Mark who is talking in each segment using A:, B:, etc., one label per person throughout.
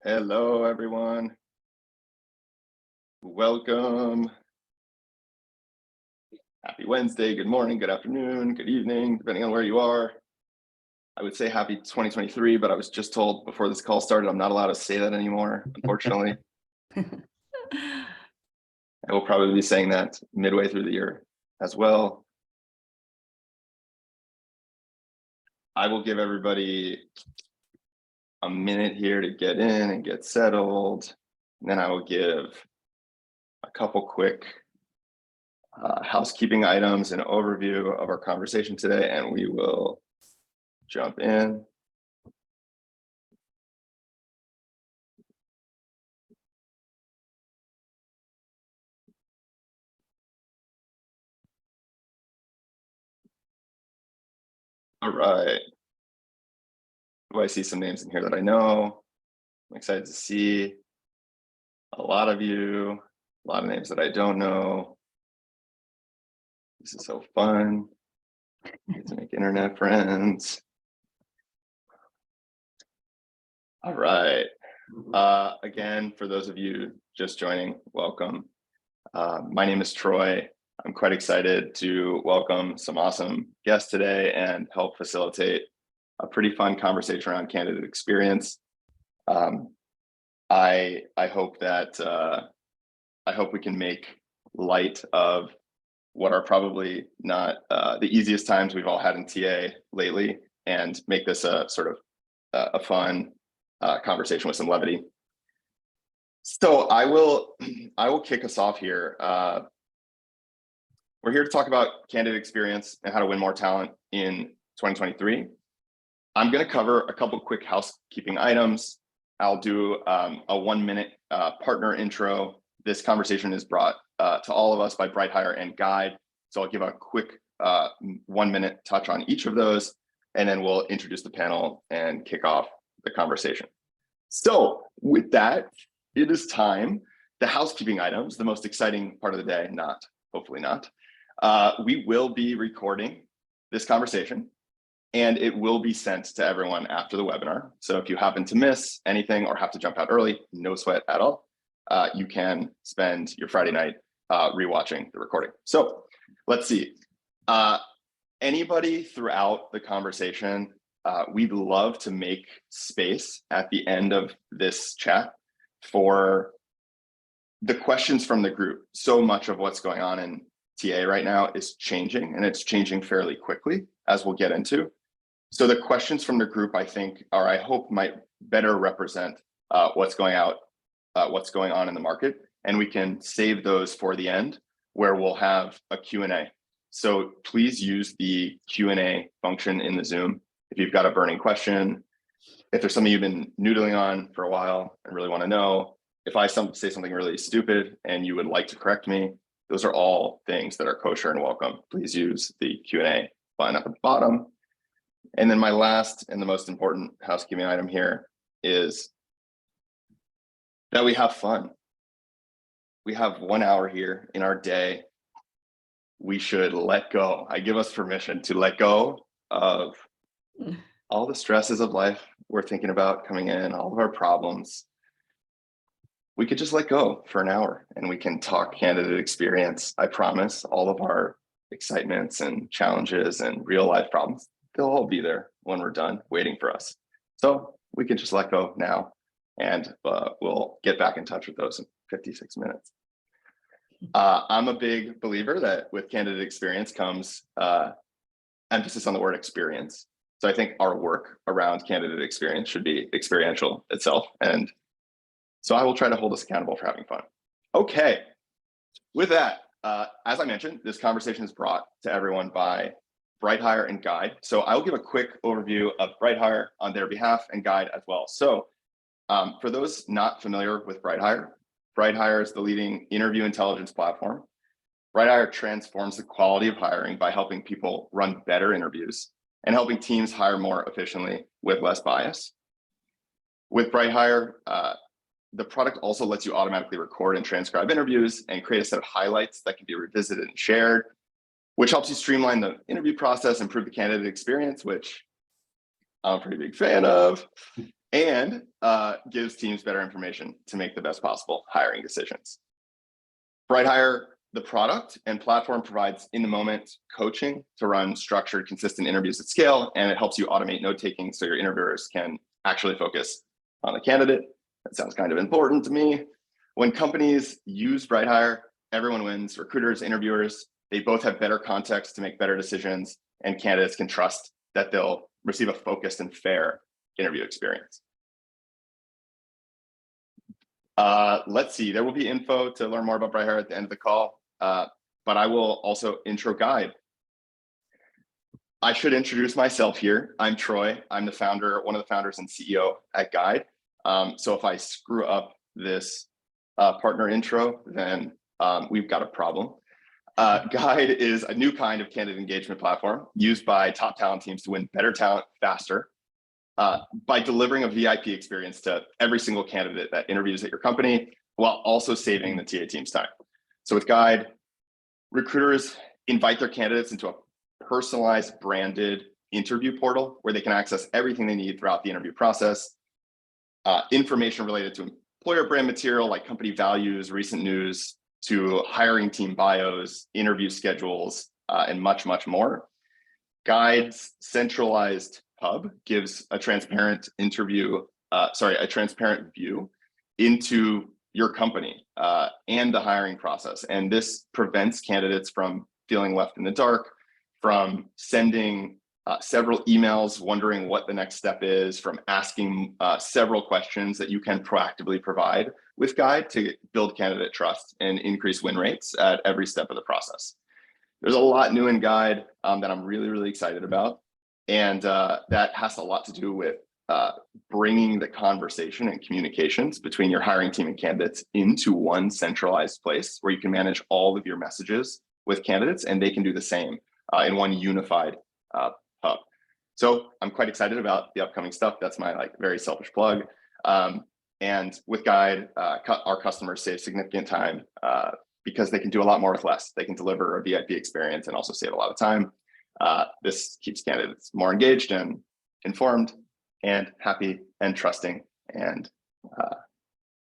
A: Hello, everyone. Welcome. Happy Wednesday. Good morning, good afternoon, good evening, depending on where you are. I would say happy 2023, but I was just told before this call started, I'm not allowed to say that anymore, unfortunately. I will probably be saying that midway through the year as well. I will give everybody a minute here to get in and get settled. And then I will give a couple quick housekeeping items and overview of our conversation today, and we will jump in. All right. Oh, I see some names in here that I know. I'm excited to see a lot of you, a lot of names that I don't know. This is so fun. Get to make internet friends. All right. Again, for those of you just joining, welcome. My name is Troy. I'm quite excited to welcome some awesome guests today and help facilitate a pretty fun conversation around candidate experience. I hope that I hope we can make light of what are probably not the easiest times we've all had in TA lately, and make this a sort of a fun conversation with some levity. So I will kick us off here. We're here to talk about candidate experience and how to win more talent in 2023. I'm going to cover a couple quick housekeeping items. I'll do a 1-minute partner intro. This conversation is brought to all of us by BrightHire and Guide. So I'll give a quick 1-minute touch on each of those, and then we'll introduce the panel and kick off the conversation. So with that, it is time. The housekeeping items, the most exciting part of the day, hopefully not. We will be recording this conversation, and it will be sent to everyone after the webinar. So if you happen to miss anything or have to jump out early, no sweat at all. You can spend your Friday night rewatching the recording. So let's see. Anybody throughout the conversation, we'd love to make space at the end of this chat for the questions from the group. So much of what's going on in TA right now is changing, and it's changing fairly quickly, as we'll get into. So the questions from the group, I think, I hope might better represent what's going on in the market, and we can save those for the end, where we'll have a Q&A. So please use the Q&A function in the Zoom if you've got a burning question. If there's something you've been noodling on for a while and really want to know, if I say something really stupid and you would like to correct me, those are all things that are kosher and welcome. Please use the Q&A button at the bottom. And then my last and the most important housekeeping item here is that we have fun. We have 1 hour here in our day. We should let go. I give us permission to let go of all the stresses of life we're thinking about coming in, all of our problems. We could just let go for an hour and we can talk candidate experience. I promise all of our excitements and challenges and real life problems, they'll all be there when we're done waiting for us. So we can just let go now, and we'll get back in touch with those in 56 minutes. I'm a big believer that with candidate experience comes emphasis on the word experience. So I think our work around candidate experience should be experiential itself. And so I will try to hold us accountable for having fun. Okay, with that, as I mentioned, this conversation is brought to everyone by BrightHire and Guide. So I'll give a quick overview of BrightHire on their behalf and Guide as well. So for those not familiar with BrightHire, BrightHire is the leading interview intelligence platform. BrightHire transforms the quality of hiring by helping people run better interviews and helping teams hire more efficiently with less bias. With BrightHire, the product also lets you automatically record and transcribe interviews and create a set of highlights that can be revisited and shared, which helps you streamline the interview process, improve the candidate experience, which I'm a pretty big fan of. and gives teams better information to make the best possible hiring decisions. BrightHire, the product and platform, provides in-the-moment coaching to run structured, consistent interviews at scale, and it helps you automate note-taking so your interviewers can actually focus on the candidate. That sounds kind of important to me. When companies use BrightHire, everyone wins. Recruiters, interviewers, they both have better context to make better decisions, and candidates can trust that they'll receive a focused and fair interview experience. Let's see, there will be info to learn more about BrightHire at the end of the call, but I will also intro Guide. I should introduce myself here. I'm Troy. I'm the founder, one of the founders and CEO at Guide. So if I screw up this partner intro, then we've got a problem. Guide is a new kind of candidate engagement platform used by top talent teams to win better talent faster by delivering a VIP experience to every single candidate that interviews at your company, while also saving the TA team's time. So with Guide, recruiters invite their candidates into a personalized, branded interview portal where they can access everything they need throughout the interview process. Information related to employer brand material like company values, recent news, to hiring team bios, interview schedules, and much, much more. Guide's centralized hub gives a transparent a transparent view into your company and the hiring process. And this prevents candidates from feeling left in the dark, from sending several emails wondering what the next step is, from asking several questions that you can proactively provide with Guide to build candidate trust and increase win rates at every step of the process. There's a lot new in Guide that I'm really, really excited about. And that has a lot to do with bringing the conversation and communications between your hiring team and candidates into one centralized place where you can manage all of your messages with candidates, and they can do the same in one unified hub. So I'm quite excited about the upcoming stuff. That's my very selfish plug. And with Guide, our customers save significant time because they can do a lot more with less. They can deliver a VIP experience and also save a lot of time. This keeps candidates more engaged and informed and happy and trusting, and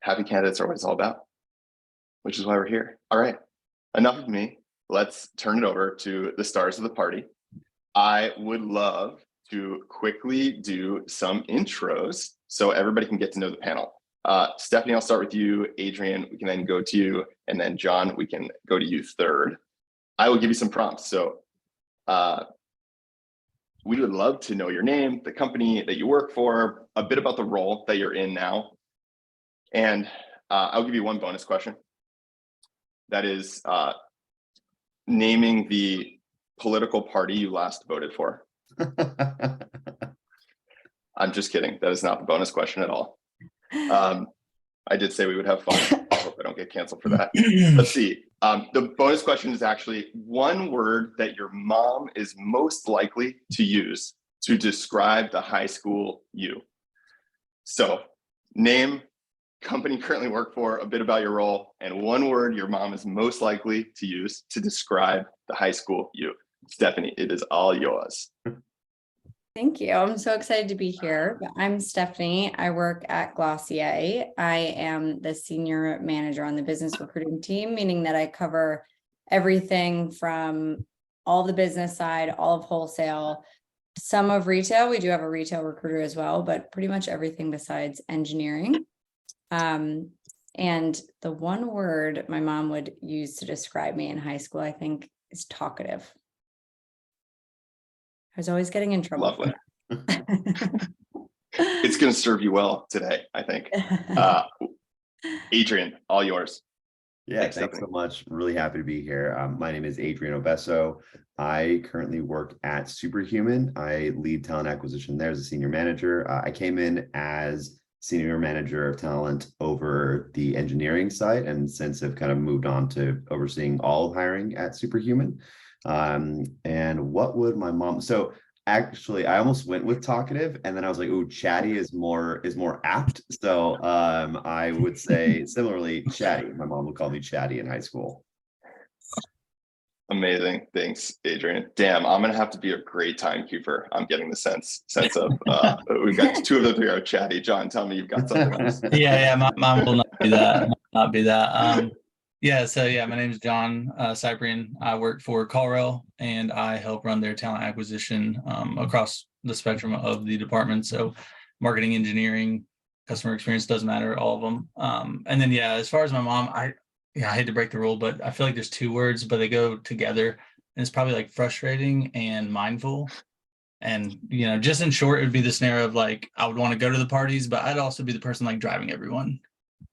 A: happy candidates are what it's all about, which is why we're here. All right, enough of me. Let's turn it over to the stars of the party. I would love to quickly do some intros so everybody can get to know the panel. Stephanie, I'll start with you. Adrian, we can then go to you, and then John, we can go to you third. I will give you some prompts. So we would love to know your name, the company that you work for, a bit about the role that you're in now. And I'll give you one bonus question. That is naming the political party you last voted for. I'm just kidding. That is not the bonus question at all. I did say we would have fun. I hope I don't get canceled for that. Let's see. The bonus question is actually one word that your mom is most likely to use to describe the high school you. So name, company you currently work for, a bit about your role, and one word your mom is most likely to use to describe the high school you. Stephanie, it is all yours.
B: Thank you. I'm so excited to be here. I'm Stephanie. I work at Glossier. I am the senior manager on the business recruiting team, meaning that I cover everything from all the business side, all of wholesale, some of retail. We do have a retail recruiter as well, but pretty much everything besides engineering. And the one word my mom would use to describe me in high school, I think, is talkative. I was always getting in trouble.
A: Lovely. It's going to serve you well today, I think. Adrian, all yours.
C: Yeah, thanks so much. Really happy to be here. My name is Adrian Obesso. I currently work at Superhuman. I lead talent acquisition there as a senior manager. I came in as senior manager of talent over the engineering side, and since I've kind of moved on to overseeing all of hiring at Superhuman. And what would my mom, so actually I almost went with talkative, and then I was like, oh, chatty is more apt. So I would say similarly chatty. My mom would call me chatty in high school.
A: Amazing. Thanks, Adrian. Damn, I'm gonna have to be a great timekeeper. I'm getting the sense of we've got two of the three are chatty. John, tell me you've got something else.
D: Yeah, mine will not be that. Not be that. Yeah, so yeah, my name is John Cyprian. I work for CallRail and I help run their talent acquisition across the spectrum of the department. So marketing, engineering, customer experience, doesn't matter, all of them. And then yeah, as far as my mom, I hate to break the rule, but I feel like there's two words, but they go together. And it's probably like frustrating and mindful. And, you know, just in short, it would be the scenario of like, I would want to go to the parties, but I'd also be the person like driving everyone.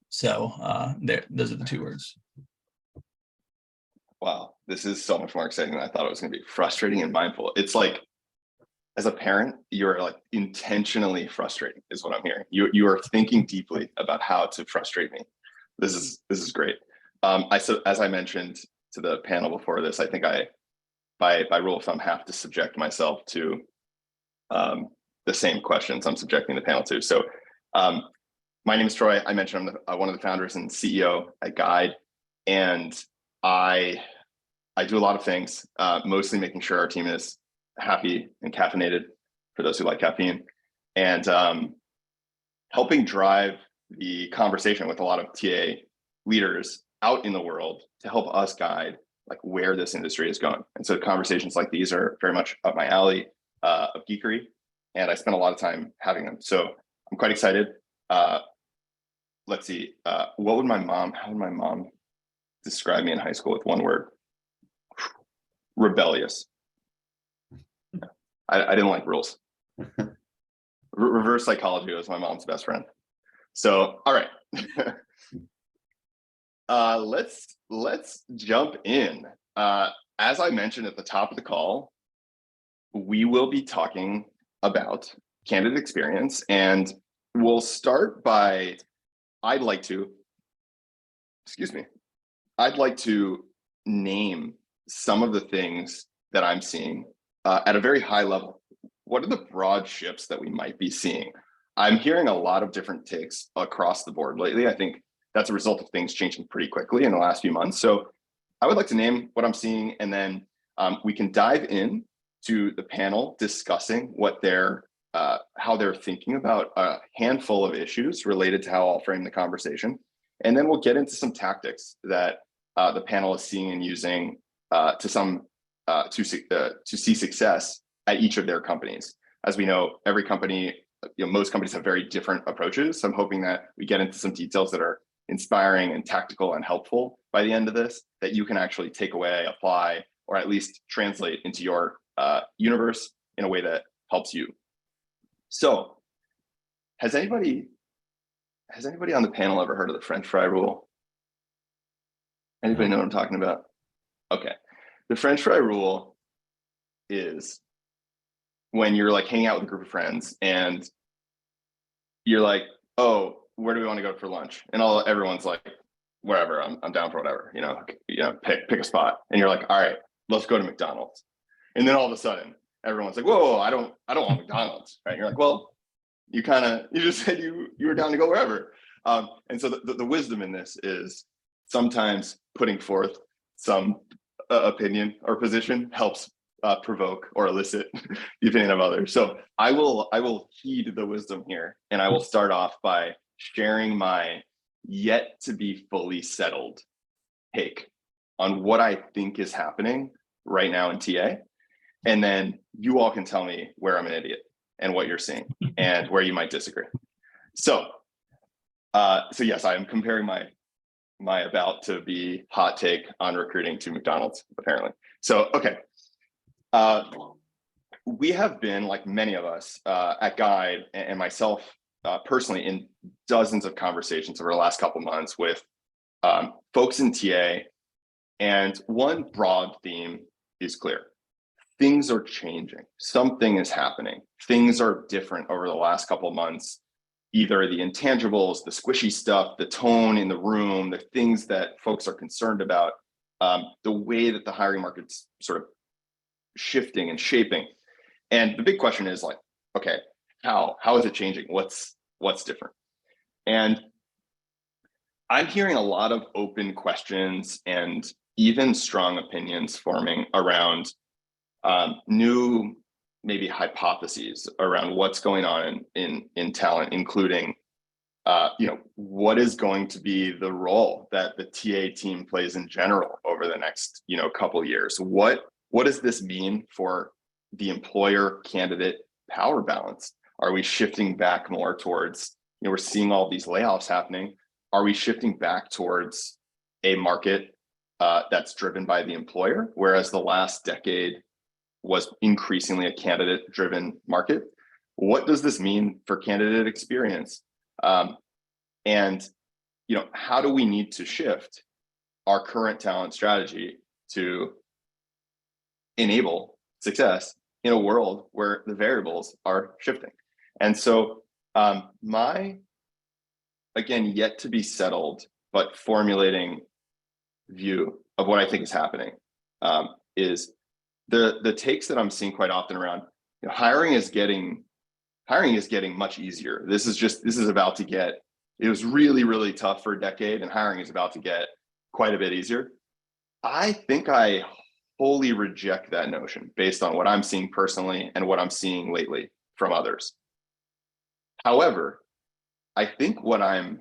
D: So those are the two words.
A: Wow, this is so much more exciting than I thought it was going to be. Frustrating and mindful. It's like, as a parent, you're like intentionally frustrating, is what I'm hearing. You are thinking deeply about how to frustrate me. This is great. As I mentioned to the panel before this, I think I, by rule of thumb, have to subject myself to the same questions I'm subjecting the panel to. So my name is Troy. I mentioned I'm one of the founders and CEO at Guide, and I do a lot of things, mostly making sure our team is happy and caffeinated, for those who like caffeine, and helping drive the conversation with a lot of TA leaders out in the world to help us guide like where this industry is going. And so conversations like these are very much up my alley of geekery, and I spend a lot of time having them. So I'm quite excited. Let's see, how would my mom describe me in high school with one word? Rebellious. I didn't like rules. Reverse psychology was my mom's best friend. So, all right. Let's jump in. As I mentioned at the top of the call, we will be talking about candidate experience, and we'll start by, I'd like to name some of the things that I'm seeing at a very high level. What are the broad shifts that we might be seeing? I'm hearing a lot of different takes across the board lately. I think that's a result of things changing pretty quickly in the last few months. So I would like to name what I'm seeing, and then we can dive in to the panel discussing what how they're thinking about a handful of issues related to how I'll frame the conversation. And then we'll get into some tactics that the panel is seeing and using to see success at each of their companies. As we know, every company, most companies have very different approaches. So I'm hoping that we get into some details that are inspiring and tactical and helpful by the end of this, that you can actually take away, apply, or at least translate into your universe in a way that helps you. So has anybody on the panel ever heard of the French fry rule? Anybody know what I'm talking about? Okay. The French fry rule is when you're like hanging out with a group of friends and you're like, oh, where do we want to go for lunch? And everyone's like, wherever, I'm down for whatever, pick a spot. And you're like, all right, let's go to McDonald's. And then all of a sudden everyone's like, whoa, I don't want McDonald's, right? And you're like, well, you just said you were down to go wherever. And so the wisdom in this is sometimes putting forth some opinion or position helps provoke or elicit the opinion of others. So I will heed the wisdom here, and I will start off by sharing my yet to be fully settled take on what I think is happening right now in TA. And then you all can tell me where I'm an idiot and what you're seeing and where you might disagree. So yes, I am comparing my about to be hot take on recruiting to McDonald's, apparently. So, okay. We have been, like many of us at Guide and myself personally, in dozens of conversations over the last couple months with folks in TA. And one broad theme is clear. Things are changing. Something is happening. Things are different over the last couple of months. Either the intangibles, the squishy stuff, the tone in the room, the things that folks are concerned about, the way that the hiring market's sort of shifting and shaping. And the big question is like, okay, how is it changing? What's different? And I'm hearing a lot of open questions and even strong opinions forming around new maybe hypotheses around what's going on in talent, including what is going to be the role that the TA team plays in general over the next couple years. What does this mean for the employer candidate power balance? Are we shifting back more towards, we're seeing all these layoffs happening. Are we shifting back towards a market that's driven by the employer, whereas the last decade was increasingly a candidate-driven market? What does this mean for candidate experience? And how do we need to shift our current talent strategy to enable success in a world where the variables are shifting? And so my, again, yet to be settled, but formulating view of what I think is happening is the takes that I'm seeing quite often around hiring is getting much easier. This is about to get, it was really, really tough for a decade, and hiring is about to get quite a bit easier. I think I wholly reject that notion based on what I'm seeing personally and what I'm seeing lately from others. However, I think what I'm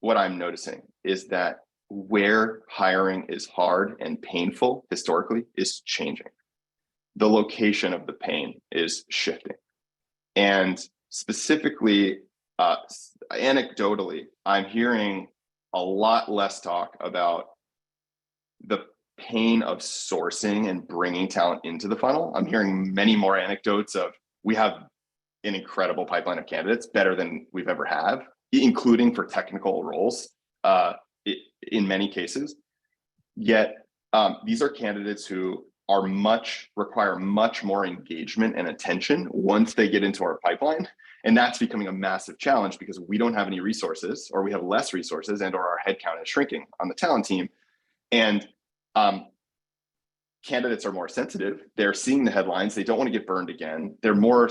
A: noticing is that where hiring is hard and painful historically is changing. The location of the pain is shifting. And specifically, anecdotally, I'm hearing a lot less talk about the pain of sourcing and bringing talent into the funnel. I'm hearing many more anecdotes of, we have an incredible pipeline of candidates, better than we've ever had, including for technical roles in many cases. Yet these are candidates who require much more engagement and attention once they get into our pipeline. And that's becoming a massive challenge because we don't have any resources, or we have less resources, and or our headcount is shrinking on the talent team. And candidates are more sensitive. They're seeing the headlines. They don't want to get burned again. They're more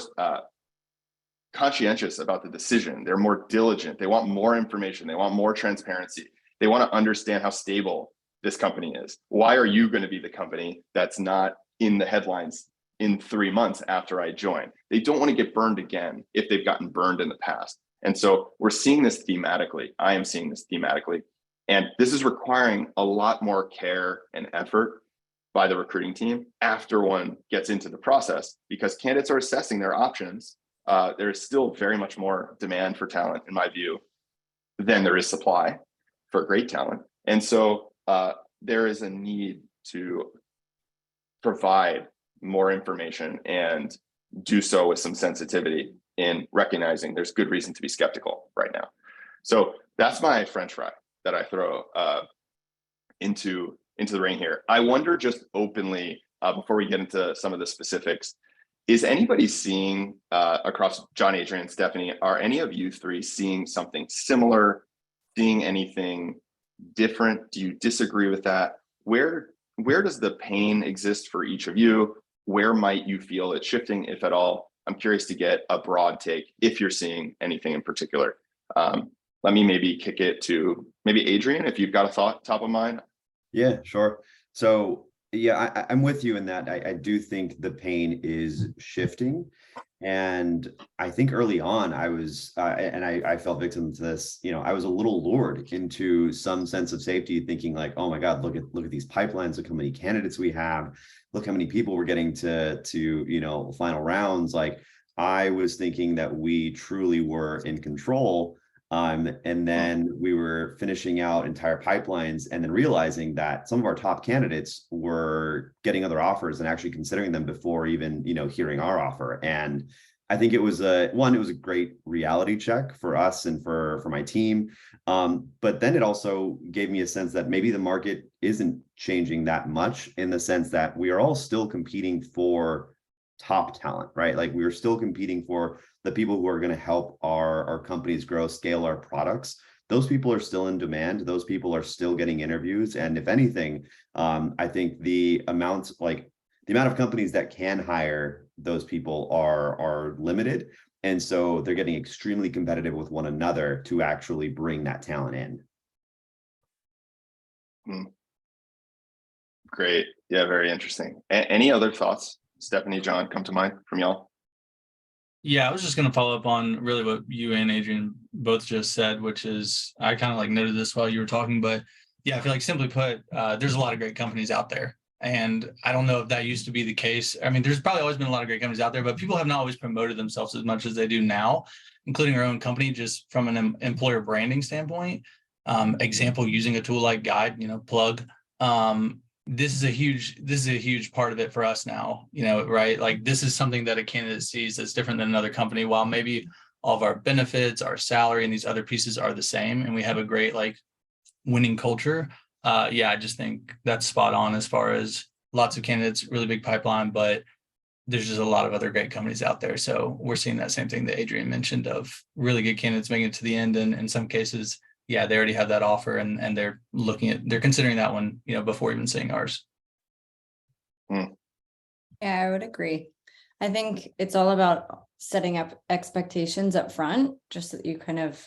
A: conscientious about the decision. They're more diligent. They want more information. They want more transparency. They want to understand how stable this company is. Why are you going to be the company that's not in the headlines in 3 months after I join? They don't want to get burned again if they've gotten burned in the past. And so we're seeing this thematically. I am seeing this thematically. And this is requiring a lot more care and effort by the recruiting team after one gets into the process, because candidates are assessing their options. There is still very much more demand for talent, in my view, than there is supply for great talent. And so there is a need to provide more information and do so with some sensitivity in recognizing there's good reason to be skeptical right now. So that's my French fry that I throw into the ring here. I wonder, just openly, before we get into some of the specifics, is anybody seeing across John, Adrian, Stephanie, are any of you three seeing something similar, seeing anything different? Do you disagree with that? Where does the pain exist for each of you? Where might you feel it's shifting, if at all? I'm curious to get a broad take if you're seeing anything in particular. Let me maybe kick it to maybe Adrian, if you've got a thought top of mind.
C: Yeah, sure. So yeah, I'm with you in that. I do think the pain is shifting. And I think early on I fell victim to this, I was a little lured into some sense of safety, thinking like, oh my God, look at these pipelines, look how many candidates we have, look how many people we're getting to final rounds. Like, I was thinking that we truly were in control. And then we were finishing out entire pipelines and then realizing that some of our top candidates were getting other offers and actually considering them before even, hearing our offer. And I think it was a great reality check for us and for my team. But then it also gave me a sense that maybe the market isn't changing that much, in the sense that we are all still competing for top talent, right? Like, we are still competing for the people who are going to help our companies grow, scale our products. Those people are still in demand. Those people are still getting interviews. And if anything, I think the amount of companies that can hire those people are limited. And so they're getting extremely competitive with one another to actually bring that talent in.
A: Great. Yeah, very interesting. Any other thoughts, Stephanie, John, come to mind from y'all?
D: Yeah, I was just going to follow up on really what you and Adrian both just said, which is I kind of like noted this while you were talking, but yeah, I feel like simply put, there's a lot of great companies out there. And I don't know if that used to be the case. I mean, there's probably always been a lot of great companies out there, but people have not always promoted themselves as much as they do now, including our own company, just from an employer branding standpoint. Example, using a tool like Guide, plug. This is a huge part of it for us now, right? Like this is something that a candidate sees that's different than another company. While maybe all of our benefits, our salary, and these other pieces are the same, and we have a great like winning culture. I just think that's spot on as far as lots of candidates, really big pipeline, but there's just a lot of other great companies out there. So we're seeing that same thing that Adrian mentioned of really good candidates making it to the end, and in some cases, yeah, they already have that offer and they're considering that one, before even seeing ours.
B: Yeah, I would agree. I think it's all about setting up expectations up front, just so that you kind of,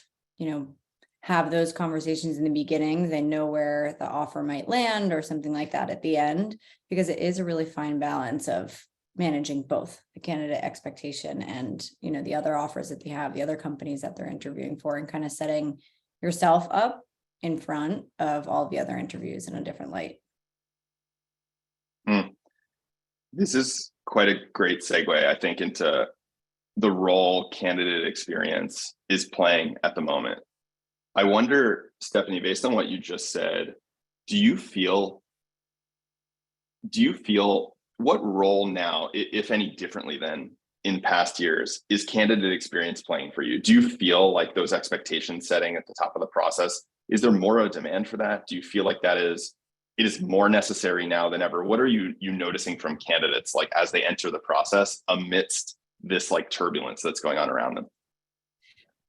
B: have those conversations in the beginning. They know where the offer might land or something like that at the end, because it is a really fine balance of managing both the candidate expectation and, the other offers that they have, the other companies that they're interviewing for, and kind of setting yourself up in front of all the other interviews in a different light.
A: This is quite a great segue, I think, into the role candidate experience is playing at the moment. I wonder, Stephanie, based on what you just said, do you feel what role now, if any differently than in past years, is candidate experience playing for you? Do you feel like those expectation setting at the top of the process, is there more of a demand for that? Do you feel like it is more necessary now than ever? What are you noticing from candidates, like as they enter the process amidst this like turbulence that's going on around them?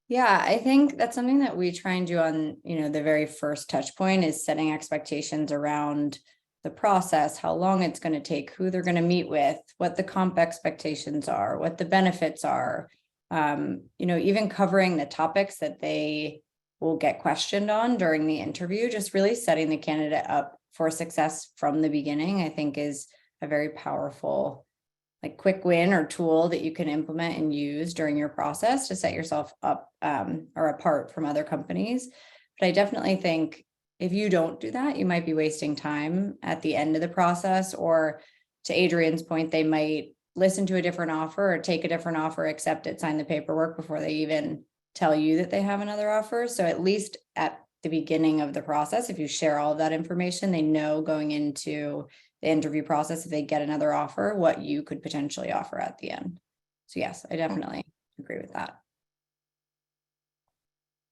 B: Yeah, I think that's something that we try and do on, the very first touch point, is setting expectations around the process, how long it's going to take, who they're going to meet with, what the comp expectations are, what the benefits are, even covering the topics that they will get questioned on during the interview. Just really setting the candidate up for success from the beginning, I think, is a very powerful like quick win or tool that you can implement and use during your process to set yourself up or apart from other companies. But I definitely think if you don't do that, you might be wasting time at the end of the process, or to Adrian's point, they might listen to a different offer or take a different offer, accept it, sign the paperwork before they even tell you that they have another offer. So at least at the beginning of the process, if you share all of that information, they know going into the interview process, if they get another offer, what you could potentially offer at the end. So yes, I definitely agree with that.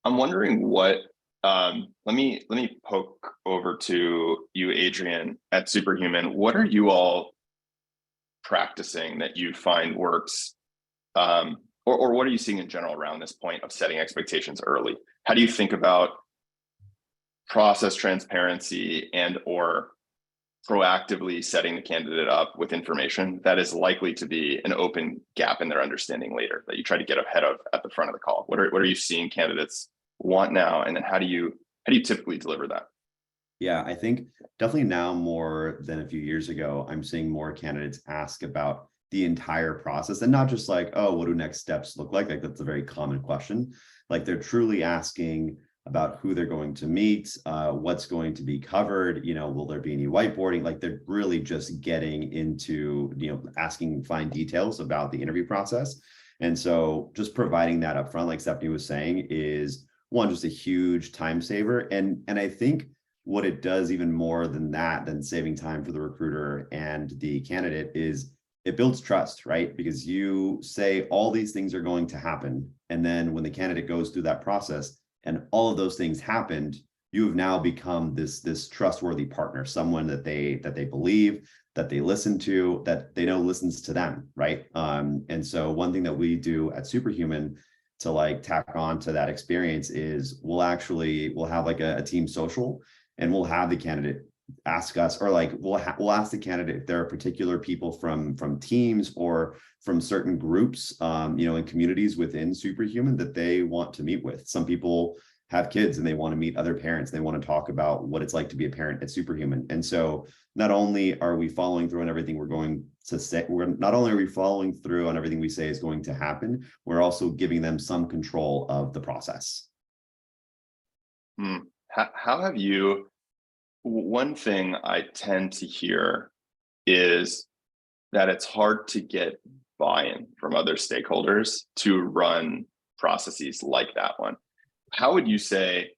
A: I'm wondering what, let me poke over to you, Adrian, at Superhuman. What are you all practicing that you find works, or what are you seeing in general around this point of setting expectations early? How do you think about process transparency and or proactively setting the candidate up with information that is likely to be an open gap in their understanding later, that you try to get ahead of at the front of the call? What are you seeing candidates want now, and then how do you typically deliver that?
C: Yeah, I think definitely now more than a few years ago, I'm seeing more candidates ask about the entire process, and not just like, oh, what do next steps look like? Like that's a very common question. Like they're truly asking about who they're going to meet, what's going to be covered, will there be any whiteboarding? Like they're really just getting into, asking fine details about the interview process. And so just providing that up front, like Stephanie was saying, is one, just a huge time saver. And I think what it does even more than that, than saving time for the recruiter and the candidate, is it builds trust, right? Because you say all these things are going to happen. And then when the candidate goes through that process, and all of those things happened, you have now become this trustworthy partner, someone that they believe, that they listen to, that they know listens to them, right? And so one thing that we do at Superhuman to like tack on to that experience is we'll have like a team social, and we'll have the candidate ask us, or like we'll ask the candidate if there are particular people from teams or from certain groups, in communities within Superhuman that they want to meet with. Some people have kids and they want to meet other parents. They want to talk about what it's like to be a parent at Superhuman. And so not only are we following through on everything we're going to say, not only are we following through on everything we say is going to happen, we're also giving them some control of the process.
A: How have you, one thing I tend to hear is that it's hard to get buy-in from other stakeholders to run processes like that one. How would you say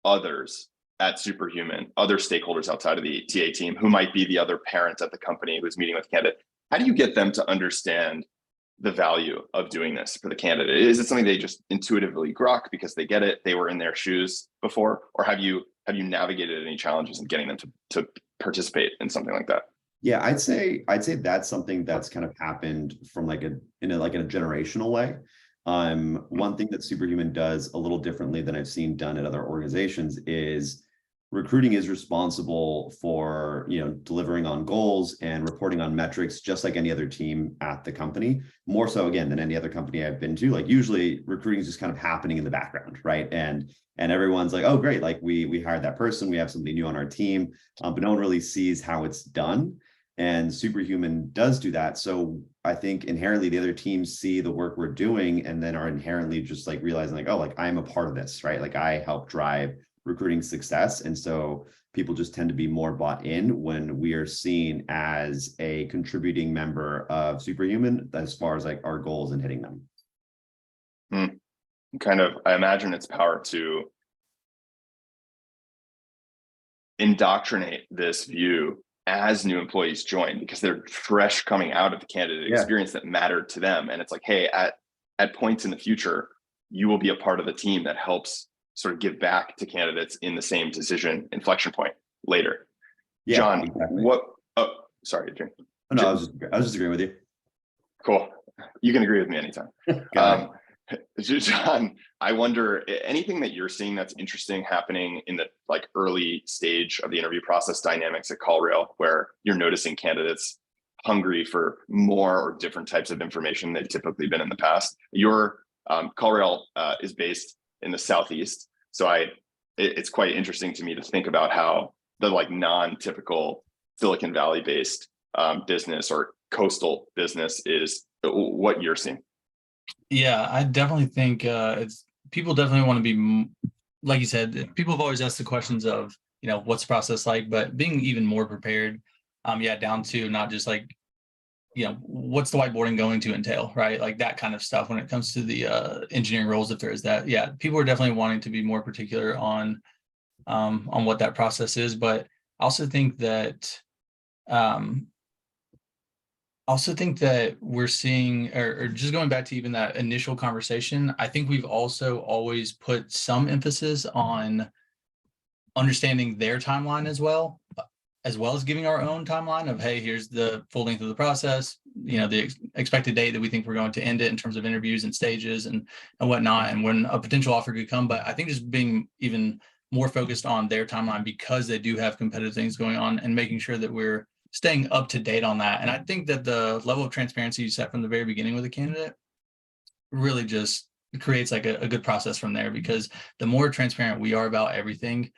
A: others at Superhuman, other stakeholders outside of the TA team, who might be the other parent at the company who's meeting with candidate, how do you get them to understand the value of doing this for the candidate? Is it something they just intuitively grok because they get it, they were in their shoes before, or have you navigated any challenges in getting them to participate in something like that?
C: Yeah, I'd say that's something that's kind of happened from in a generational way. One thing that Superhuman does a little differently than I've seen done at other organizations is recruiting is responsible for, delivering on goals and reporting on metrics, just like any other team at the company. More so, again, than any other company I've been to. Like, usually recruiting is just kind of happening in the background, right? And everyone's like, oh, great, like we hired that person, we have somebody new on our team, but no one really sees how it's done. And Superhuman does do that. So I think inherently the other teams see the work we're doing and then are inherently just like realizing like, oh, like I'm a part of this, right? Like I help drive recruiting success. And so people just tend to be more bought in when we are seen as a contributing member of Superhuman as far as like our goals and hitting them.
A: Kind of, I imagine its power to indoctrinate this view as new employees join, because they're fresh coming out of the candidate experience that mattered to them. And it's like, hey, at points in the future, you will be a part of the team that helps sort of give back to candidates in the same decision inflection point later.
C: Yeah,
A: John,
C: exactly.
A: Sorry, Adrian.
C: Oh, no, I was just agreeing with you.
A: Cool. You can agree with me anytime. John, I wonder, anything that you're seeing that's interesting happening in the early stage of the interview process dynamics at CallRail, where you're noticing candidates hungry for more or different types of information they've typically been in the past. Your CallRail is based in the Southeast, so it's quite interesting to me to think about how the non-typical Silicon Valley based business or coastal business is what you're seeing.
D: Yeah, I definitely think people definitely want to be, like you said, people have always asked the questions of, what's the process like, but being even more prepared, down to not just what's the whiteboarding going to entail, right? Like that kind of stuff when it comes to the engineering roles, if there is that. Yeah, people are definitely wanting to be more particular on what that process is, but I also think that we're seeing, or just going back to even that initial conversation, I think we've also always put some emphasis on understanding their timeline as well as giving our own timeline of, hey, here's the full length of the process, the expected date that we think we're going to end it in terms of interviews and stages and whatnot, and when a potential offer could come. But I think just being even more focused on their timeline, because they do have competitive things going on, and making sure that we're staying up to date on that. And I think that the level of transparency you set from the very beginning with a candidate really just creates a good process from there, because the more transparent we are about everything,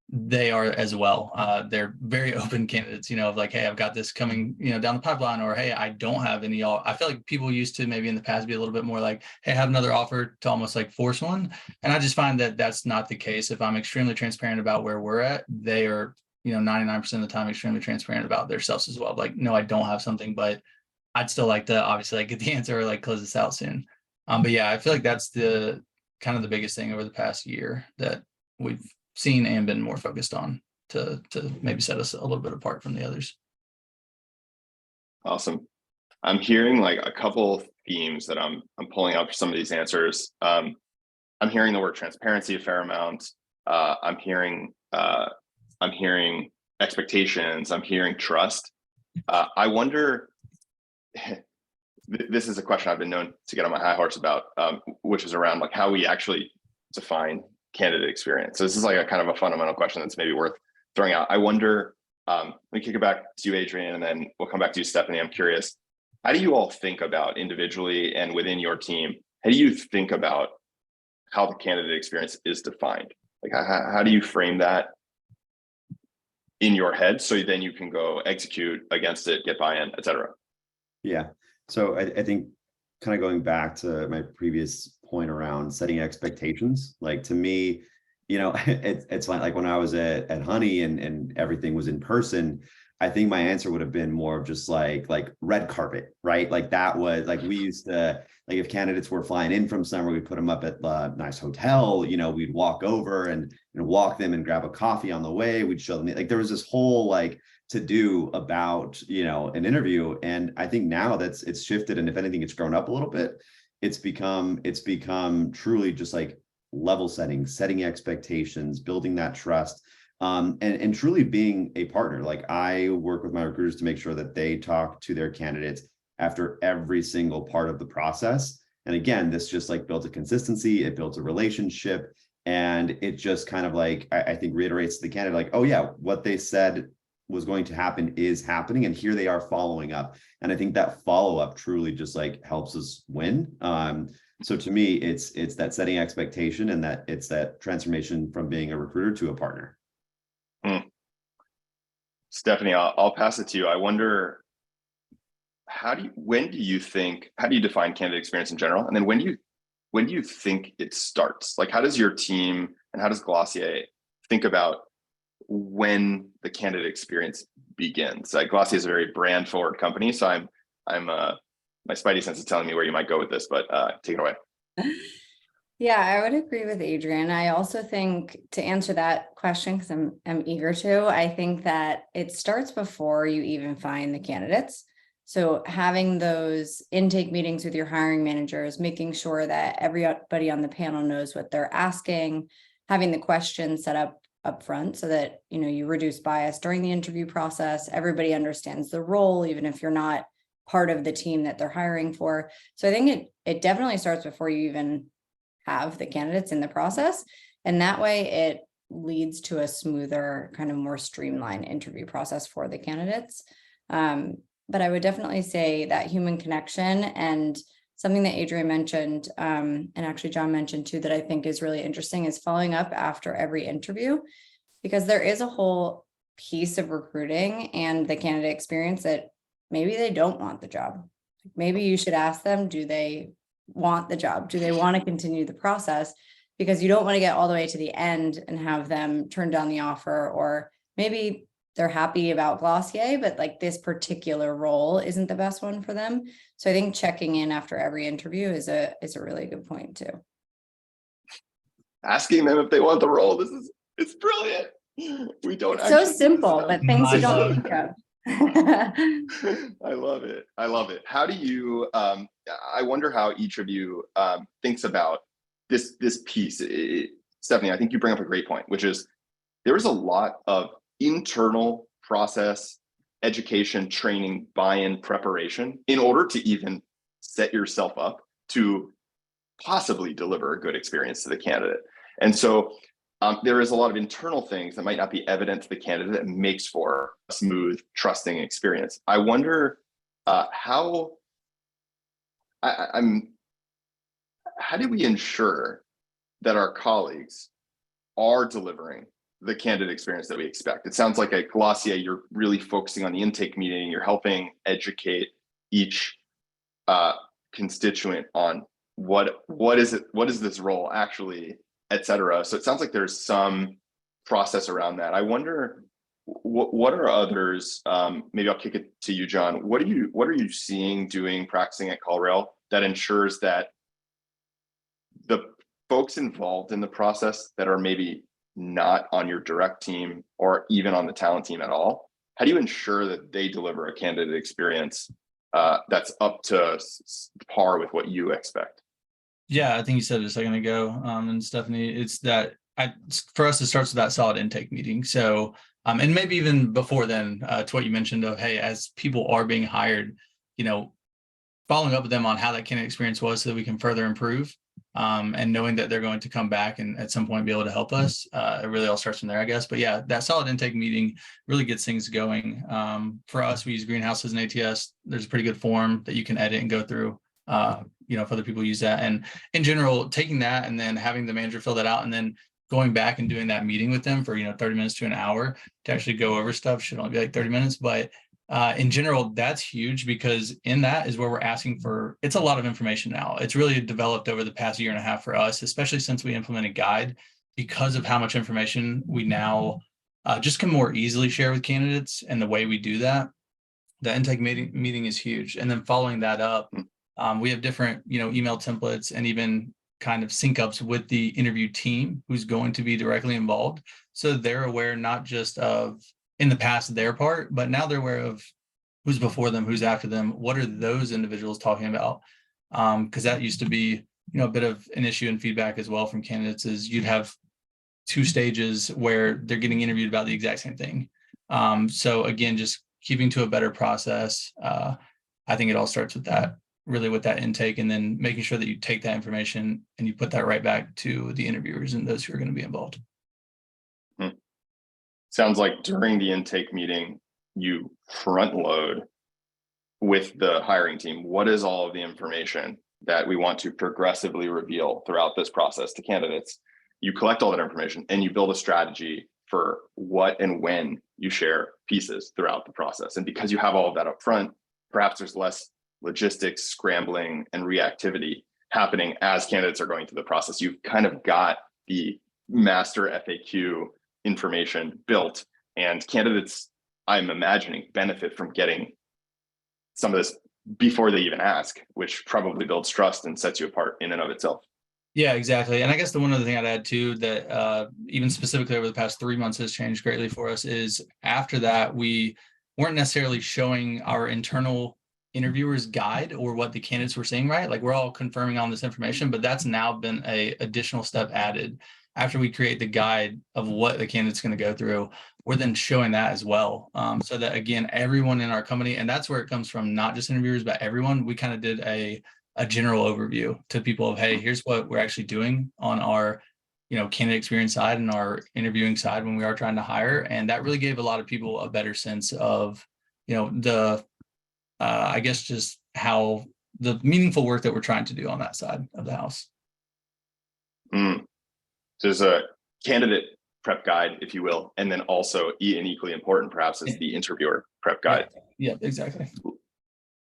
D: they are as well. They're very open candidates, of hey, I've got this coming, down the pipeline, or hey, I don't have any. I feel like people used to maybe in the past be a little bit more hey, I have another offer, to almost force one. And I just find that that's not the case. If I'm extremely transparent about where we're at, they are 99% of the time extremely transparent about themselves as well. No, I don't have something, but I'd still like to obviously get the answer or close this out soon. But yeah, I feel like that's the kind of the biggest thing over the past year that we've seen and been more focused on to maybe set us a little bit apart from the others.
A: Awesome. I'm hearing a couple themes that I'm pulling out for some of these answers. I'm hearing the word transparency a fair amount. I'm hearing expectations. I'm hearing trust. I wonder, this is a question I've been known to get on my high horse about, which is around how we actually define candidate experience. So this is a kind of a fundamental question that's maybe worth throwing out. I wonder, let me kick it back to you, Adrian, and then we'll come back to you, Stephanie. I'm curious, how do you all think about individually and within your team, how do you think about how the candidate experience is defined? Like, how do you frame that in your head so then you can go execute against it, get buy-in, et cetera?
C: Yeah. So I think kind of going back to my previous point around setting expectations, like to me, it's fine. Like when I was at Honey and everything was in person, I think my answer would have been more of just like red carpet, right? Like that was like, we used to, like if candidates were flying in from somewhere, we'd put them up at a nice hotel, we'd walk over and walk them and grab a coffee on the way. We'd show them, like there was this whole like to do about, an interview. And I think now it's shifted. And if anything, it's grown up a little bit. It's become truly just like level setting expectations, building that trust, and truly being a partner. Like I work with my recruiters to make sure that they talk to their candidates after every single part of the process. And again, this just like builds a consistency, it builds a relationship, and it just kind of like, I think reiterates to the candidate, like, oh yeah, what they said was going to happen is happening, and here they are following up. And I think that follow-up truly just like helps us win. So to me, it's that setting expectation, and that it's that transformation from being a recruiter to a partner.
A: Stephanie, I'll pass it to you. I wonder, how do you define candidate experience in general? And then when do you think it starts? Like, how does your team and how does Glossier think about when the candidate experience begins? Like Glossier is a very brand forward company. So I'm my spidey sense is telling me where you might go with this, but take it away.
B: Yeah, I would agree with Adrian. I also think, to answer that question, because I'm eager to, I think that it starts before you even find the candidates. So having those intake meetings with your hiring managers, making sure that everybody on the panel knows what they're asking, having the questions set up front so that you reduce bias during the interview process. Everybody understands the role, even if you're not part of the team that they're hiring for. So I think it definitely starts before you even have the candidates in the process. And that way it leads to a smoother, kind of more streamlined interview process for the candidates. But I would definitely say that human connection, and something that Adrian mentioned, and actually John mentioned too, that I think is really interesting, is following up after every interview, because there is a whole piece of recruiting and the candidate experience that maybe they don't want the job. Maybe you should ask them, do they want the job? Do they want to continue the process? Because you don't want to get all the way to the end and have them turn down the offer, or maybe they're happy about Glossier, but like this particular role isn't the best one for them. So I think checking in after every interview is a really good point too.
A: Asking them if they want the role. It's brilliant. We don't.
B: It's so simple, but things you don't think of.
A: I love it. How do you, I wonder how each of you thinks about this piece. Stephanie, I think you bring up a great point, which is there is a lot of internal process, education, training, buy-in, preparation in order to even set yourself up to possibly deliver a good experience to the candidate. And so there is a lot of internal things that might not be evident to the candidate that makes for a smooth, trusting experience. I wonder how do we ensure that our colleagues are delivering the candidate experience that we expect? It sounds like at Glossier, you're really focusing on the intake meeting. You're helping educate each constituent on what is this role actually, et cetera. So it sounds like there's some process around that. I wonder what are others, maybe I'll kick it to you, John. What are you seeing, practicing at CallRail that ensures that the folks involved in the process that are maybe not on your direct team or even on the talent team at all, how do you ensure that they deliver a candidate experience that's up to par with what you expect?
D: Yeah, I think you said it a second ago, and Stephanie, it's that for us, it starts with that solid intake meeting. So, and maybe even before then, to what you mentioned of, hey, as people are being hired, following up with them on how that candidate experience was so that we can further improve, and knowing that they're going to come back and at some point be able to help us. It really all starts from there, I guess. But yeah, that solid intake meeting really gets things going. For us, we use Greenhouse as an ATS. There's a pretty good form that you can edit and go through. if other people use that. And in general, taking that and then having the manager fill that out and then going back and doing that meeting with them for 30 minutes to an hour to actually go over stuff should only be like 30 minutes. But in general, that's huge, because in that is where we're asking for, it's a lot of information now. It's really developed over the past year and a half for us, especially since we implemented Guide, because of how much information we now just can more easily share with candidates. And the way we do that, the intake meeting is huge. And then following that up, we have different, email templates and even kind of sync ups with the interview team who's going to be directly involved. So they're aware not just of in the past their part, but now they're aware of who's before them, who's after them, what are those individuals talking about? Because that used to be, a bit of an issue and feedback as well from candidates, is you'd have 2 stages where they're getting interviewed about the exact same thing. So again, just keeping to a better process. I think it all starts with that, really with that intake, and then making sure that you take that information and you put that right back to the interviewers and those who are going to be involved.
A: Sounds like during the intake meeting, you front load with the hiring team. What is all of the information that we want to progressively reveal throughout this process to candidates? You collect all that information and you build a strategy for what and when you share pieces throughout the process. And because you have all of that up front, perhaps there's less logistics, scrambling, and reactivity happening as candidates are going through the process. You've kind of got the master FAQ information built, and candidates, I'm imagining, benefit from getting some of this before they even ask, which probably builds trust and sets you apart in and of itself.
D: Yeah, exactly. And I guess the one other thing I'd add too, that even specifically over the past 3 months has changed greatly for us, is after that, we weren't necessarily showing our internal interviewers guide or what the candidates were saying, right? Like, we're all confirming on this information, but that's now been a additional step added. After we create the guide of what the candidate's going to go through, we're then showing that as well. So that, again, everyone in our company, and that's where it comes from, not just interviewers, but everyone, we kind of did a general overview to people of, hey, here's what we're actually doing on our, candidate experience side and our interviewing side when we are trying to hire. And that really gave a lot of people a better sense of, I guess just how the meaningful work that we're trying to do on that side of the house.
A: So there's a candidate prep guide, if you will, and then also, and equally important perhaps, is the interviewer prep guide.
D: Yeah, exactly.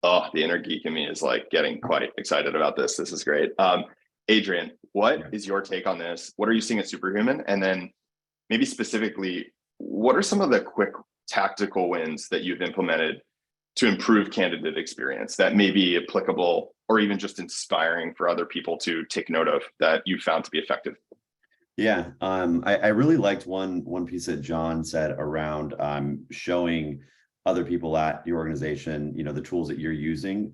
A: Oh, the inner geek in me is like getting quite excited about this. This is great. Adrian, what is your take on this? What are you seeing at Superhuman? And then maybe specifically, what are some of the quick tactical wins that you've implemented to improve candidate experience that may be applicable or even just inspiring for other people to take note of that you found to be effective?
C: Yeah, I really liked one piece that John said around showing other people at the organization, the tools that you're using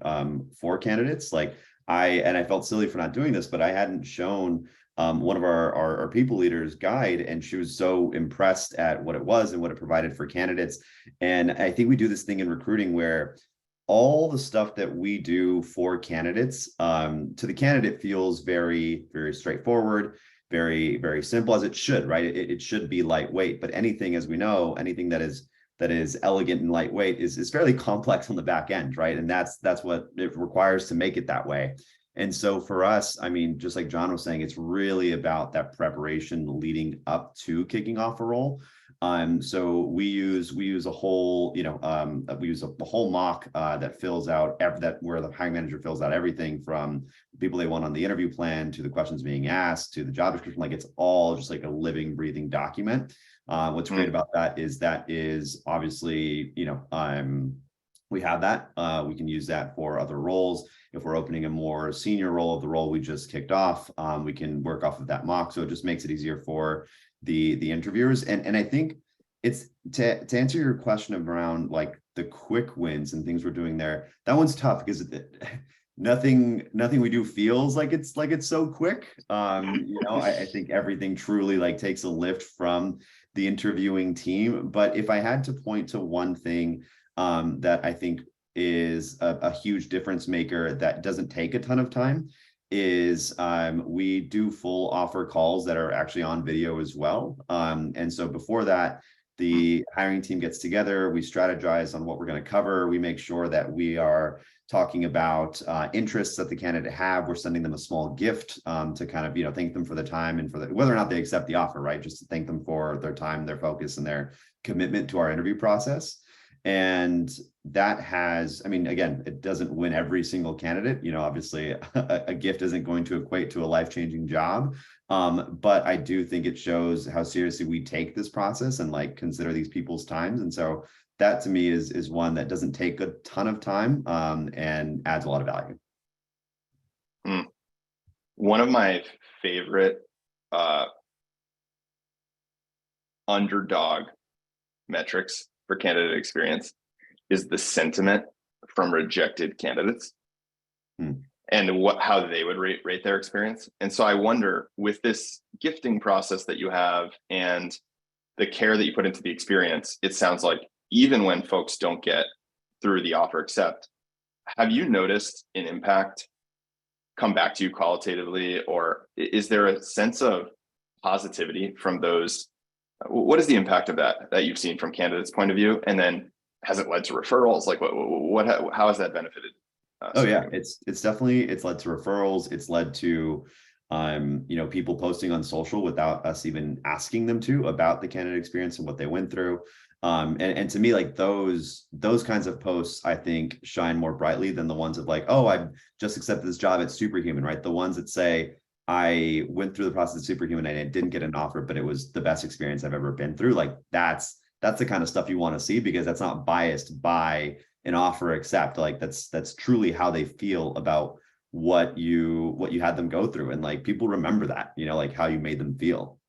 C: for candidates. Like I felt silly for not doing this, but I hadn't shown one of our people leaders guide, and she was so impressed at what it was and what it provided for candidates. And I think we do this thing in recruiting where all the stuff that we do for candidates to the candidate feels very, very straightforward, very, very simple, as it should, right? It should be lightweight, but anything, as we know, anything that is elegant and lightweight is fairly complex on the back end, right? And that's what it requires to make it that way. And so for us, I mean, just like John was saying, it's really about that preparation leading up to kicking off a role. So we use a whole, we use a whole mock that fills out where the hiring manager fills out everything from the people they want on the interview plan to the questions being asked to the job description. Like, it's all just like a living, breathing document. What's great about that is obviously, we have that. We can use that for other roles. If we're opening a more senior role of the role we just kicked off, we can work off of that mock. So it just makes it easier for the interviewers. And I think it's to answer your question around like the quick wins and things we're doing there. That one's tough because nothing we do feels like it's so quick. I think everything truly like takes a lift from the interviewing team. But if I had to point to one thing that I think is a huge difference maker that doesn't take a ton of time, is we do full offer calls that are actually on video as well. And so before that, the hiring team gets together, we strategize on what we're going to cover. We make sure that we are talking about interests that the candidate have. We're sending them a small gift to kind of, thank them for their time and for whether or not they accept the offer, right? Just to thank them for their time, their focus, and their commitment to our interview process. And that has, I mean, again, it doesn't win every single candidate. Obviously a gift isn't going to equate to a life-changing job. But I do think it shows how seriously we take this process and like consider these people's times. And so that to me is one that doesn't take a ton of time and adds a lot of value.
A: One of my favorite underdog metrics for candidate experience is the sentiment from rejected candidates and how they would rate their experience. And so I wonder, with this gifting process that you have and the care that you put into the experience, it sounds like even when folks don't get through the offer accept, have you noticed an impact come back to you qualitatively, or is there a sense of positivity from those? What is the impact of that you've seen from candidates' point of view? And then has it led to referrals? Like how has that benefited?
C: Oh yeah, it's definitely, it's led to referrals. It's led to, people posting on social without us even asking them to about the candidate experience and what they went through. And to me, like those kinds of posts, I think shine more brightly than the ones of like, oh, I just accepted this job at Superhuman, right? The ones that say, I went through the process of Superhuman and I didn't get an offer, but it was the best experience I've ever been through. Like that's the kind of stuff you want to see, because that's not biased by an offer accept. Like that's truly how they feel about what you had them go through. And like people remember that, like how you made them feel.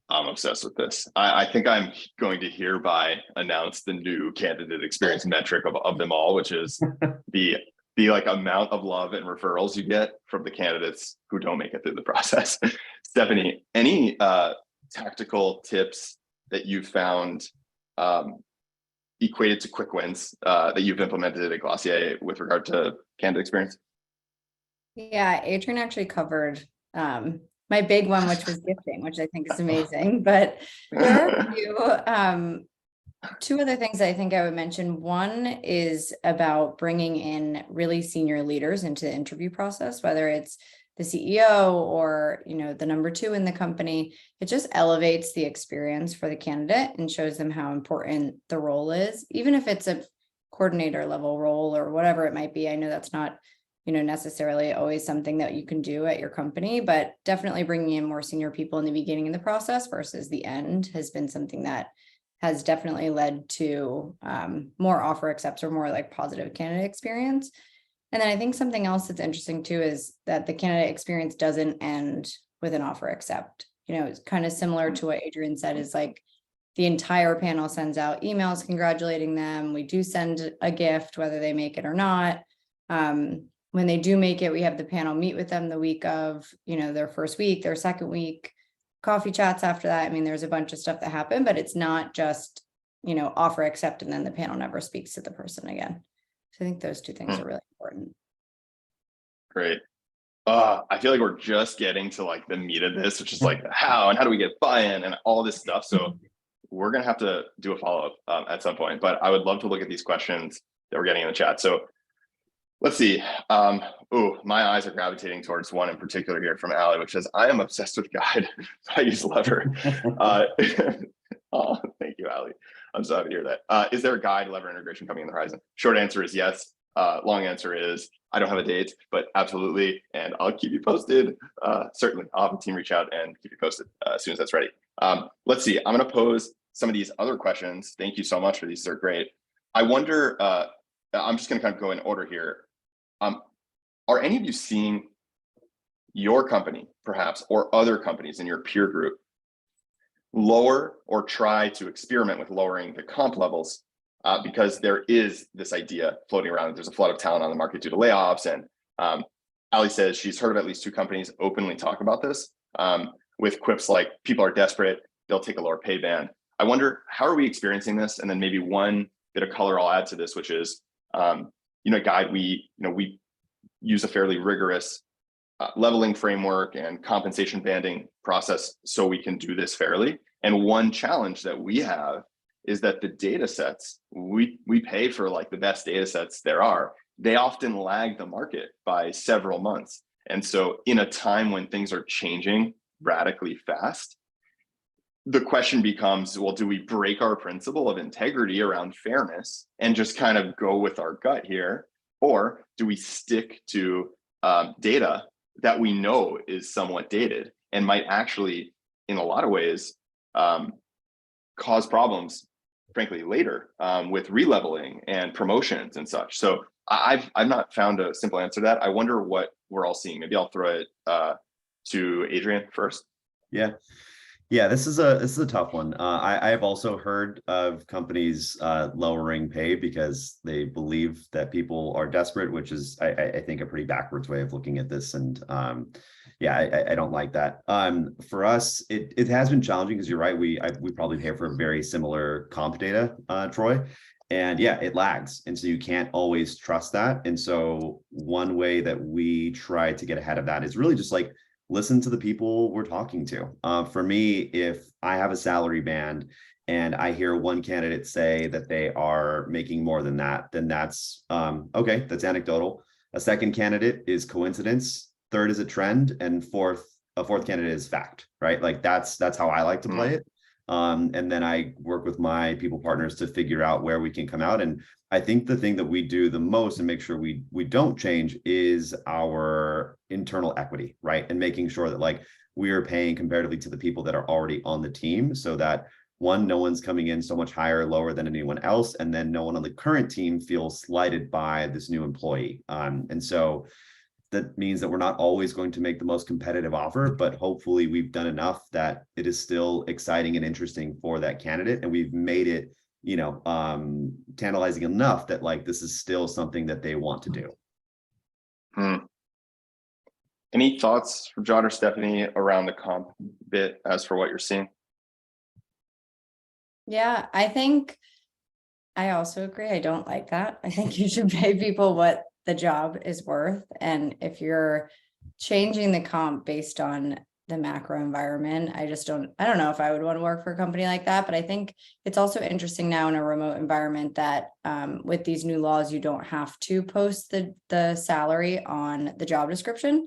A: I'm obsessed with this. I think I'm going to hereby announce the new candidate experience metric of them all, which is the like amount of love and referrals you get from the candidates who don't make it through the process. Stephanie, any tactical tips that you've found equated to quick wins that you've implemented at Glossier with regard to candidate experience?
B: Yeah, Adrian actually covered my big one, which was gifting, which I think is amazing. But there are a few, two other things I think I would mention. One is about bringing in really senior leaders into the interview process, whether it's the CEO or, the number 2 in the company. It just elevates the experience for the candidate and shows them how important the role is, even if it's a coordinator level role or whatever it might be. I know that's not, necessarily always something that you can do at your company, but definitely bringing in more senior people in the beginning of the process versus the end has been something that has definitely led to more offer accepts or more like positive candidate experience. And then I think something else that's interesting too is that the candidate experience doesn't end with an offer accept. It's kind of similar to what Adrian said, is like the entire panel sends out emails congratulating them. We do send a gift, whether they make it or not. When they do make it, we have the panel meet with them the week of, their first week, their second week, coffee chats after that. I mean, there's a bunch of stuff that happened, but it's not just, offer accept and then the panel never speaks to the person again. So I think those two things are really important.
A: Great. I feel like we're just getting to like the meat of this, which is like how do we get buy-in and all this stuff. So we're going to have to do a follow-up at some point, but I would love to look at these questions that we're getting in the chat. So let's see. My eyes are gravitating towards one in particular here from Allie, which says, I am obsessed with Guide. I use Lever. Oh, thank you, Allie. I'm so happy to hear that. Is there a Guide Lever integration coming in the horizon? Short answer is yes. Long answer is I don't have a date, but absolutely. And I'll keep you posted. Certainly, I'll have a team reach out and keep you posted as soon as that's ready. Let's see. I'm going to pose some of these other questions. Thank you so much for these. They're great. I wonder, I'm just going to kind of go in order here. Are any of you seeing your company, perhaps, or other companies in your peer group lower or try to experiment with lowering the comp levels because there is this idea floating around that there's a flood of talent on the market due to layoffs? And Ali says she's heard of at least 2 companies openly talk about this with quips like, people are desperate, they'll take a lower pay band. I wonder, how are we experiencing this? And then maybe one bit of color I'll add to this, which is, Guide, we use a fairly rigorous leveling framework and compensation banding process so we can do this fairly. And one challenge that we have is that the data sets we pay for, like the best data sets there are, they often lag the market by several months. And so in a time when things are changing radically fast, the question becomes, well, do we break our principle of integrity around fairness and just kind of go with our gut here? Or do we stick to data that we know is somewhat dated and might actually, in a lot of ways, cause problems, frankly, later with releveling and promotions and such? So I've not found a simple answer to that. I wonder what we're all seeing. Maybe I'll throw it to Adrian first.
C: Yeah, this is a tough one. I have also heard of companies lowering pay because they believe that people are desperate, which is, I think, a pretty backwards way of looking at this. And yeah, I don't like that. For us, it has been challenging because you're right. We probably pay for very similar comp data, Troy. And yeah, it lags. And so you can't always trust that. And so one way that we try to get ahead of that is really just like, listen to the people we're talking to. For me, if I have a salary band and I hear one candidate say that they are making more than that, then that's okay, that's anecdotal. A second candidate is coincidence, third is a trend, and a fourth candidate is fact, right? Like that's how I like to play it. And then I work with my people partners to figure out where we can come out. And I think the thing that we do the most and make sure we don't change is our internal equity, right? And making sure that like we are paying comparatively to the people that are already on the team, so that one, no one's coming in so much higher or lower than anyone else, and then no one on the current team feels slighted by this new employee. And so that means that we're not always going to make the most competitive offer, but hopefully we've done enough that it is still exciting and interesting for that candidate, and we've made it, tantalizing enough that like this is still something that they want to do.
A: Any thoughts from John or Stephanie around the comp bit as for what you're seeing?
B: Yeah, I think I also agree. I don't like that. I think you should pay people what the job is worth. And if you're changing the comp based on the macro environment, I don't know if I would want to work for a company like that. But I think it's also interesting now in a remote environment that with these new laws, you don't have to post the salary on the job description.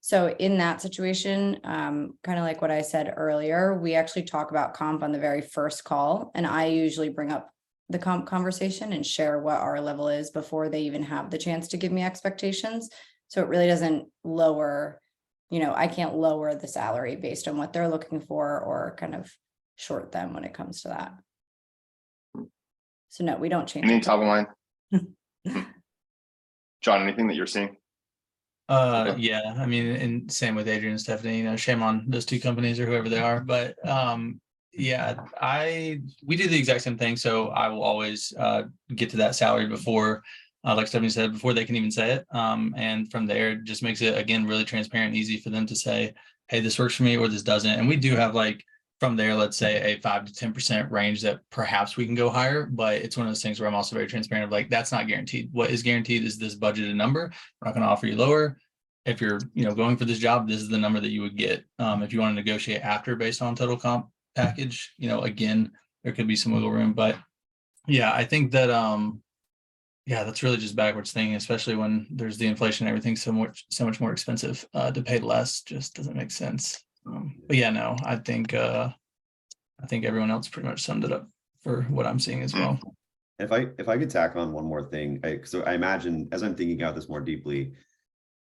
B: So in that situation, kind of like what I said earlier, we actually talk about comp on the very first call. And I usually bring up the comp conversation and share what our level is before they even have the chance to give me expectations. So it really doesn't lower, I can't lower the salary based on what they're looking for or kind of short them when it comes to that. So no, we don't change.
A: Anything top of mind? John, anything that you're seeing?
D: Yeah, I mean, and same with Adrian and Stephanie, shame on those two companies or whoever they are, but yeah, we do the exact same thing. So I will always get to that salary before, like Stephanie said, before they can even say it. And from there, it just makes it, again, really transparent and easy for them to say, hey, this works for me or this doesn't. And we do have like from there, let's say a 5 to 10% range that perhaps we can go higher, but it's one of those things where I'm also very transparent of like, that's not guaranteed. What is guaranteed is this budgeted number. We're not going to offer you lower. If you're, going for this job, this is the number that you would get. If you want to negotiate after based on total comp package, again, there could be some wiggle room, but yeah, I think that, that's really just backwards thinking, especially when there's the inflation, everything's so much more expensive. To pay less just doesn't make sense. But yeah, no, I think everyone else pretty much summed it up for what I'm seeing as well.
C: If I could tack on one more thing, so I imagine as I'm thinking about this more deeply,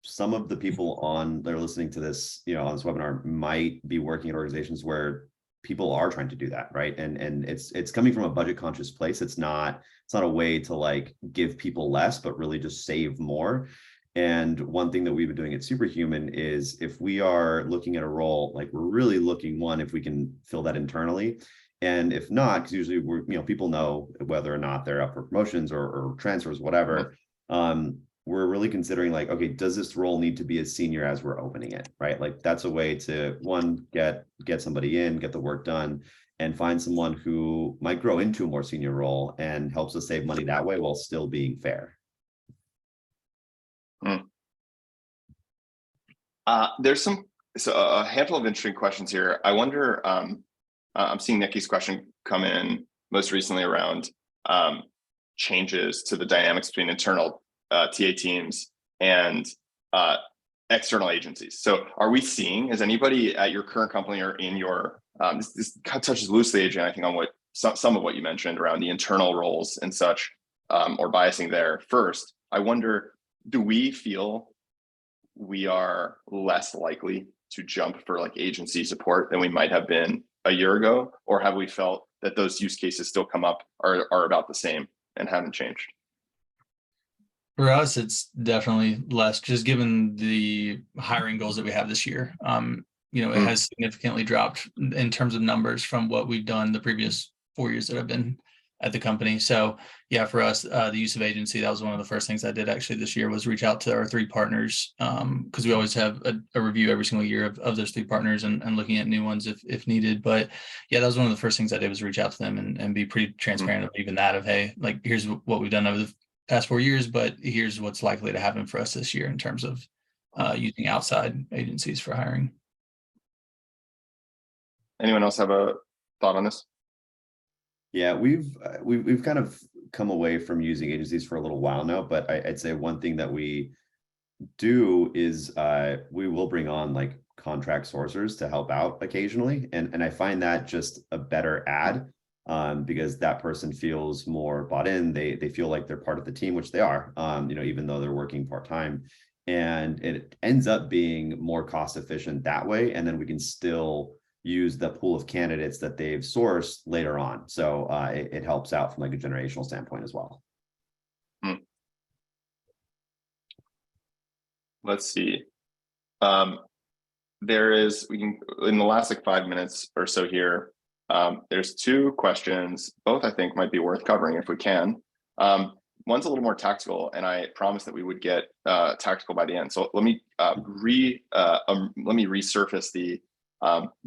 C: some of the people that are listening to this, on this webinar might be working at organizations where people are trying to do that, right? And it's coming from a budget conscious place. It's not a way to like give people less, but really just save more. And one thing that we've been doing at Superhuman is if we are looking at a role, like we're really looking if we can fill that internally. And if not, because usually people know whether or not they're up for promotions or transfers, whatever. We're really considering like, okay, does this role need to be as senior as we're opening it, right? Like that's a way to get somebody in, get the work done, and find someone who might grow into a more senior role and helps us save money that way while still being fair.
A: There's a handful of interesting questions here. I wonder, I'm seeing Nikki's question come in. most recently around changes to the dynamics between internal TA teams and external agencies. So are we seeing, is anybody at your current company or in your, this touches loosely, Adrian, I think on what some of what you mentioned around the internal roles and such, or biasing there. First, I wonder, do we feel we are less likely to jump for like agency support than we might have been a year ago? Or have we felt that those use cases still come up, are about the same and haven't changed?
D: For us, it's definitely less, just given the hiring goals that we have this year. It has significantly dropped in terms of numbers from what we've done the previous 4 years that I've been at the company. So yeah, for us, the use of agency, that was one of the first things I did actually this year, was reach out to our 3 partners, because we always have a review every single year of those 3 partners and looking at new ones if needed. But yeah, that was one of the first things I did, was reach out to them and be pretty transparent of even that, of, hey, like, here's what we've done over the past 4 years, but here's what's likely to happen for us this year in terms of using outside agencies for hiring.
A: Anyone else have a thought on this?
C: Yeah, we've kind of come away from using agencies for a little while now, but I'd say one thing that we do is we will bring on like contract sourcers to help out occasionally, and I find that just a better add, because that person feels more bought in. They feel like they're part of the team, which they are, even though they're working part-time, and it ends up being more cost efficient that way, and then we can still use the pool of candidates that they've sourced later on. So it helps out from like a generational standpoint as well.
A: Let's see. There is, we can, in the last like 5 minutes or so here, there's 2 questions, both I think might be worth covering if we can. One's a little more tactical, and I promised that we would get tactical by the end. So let me resurface the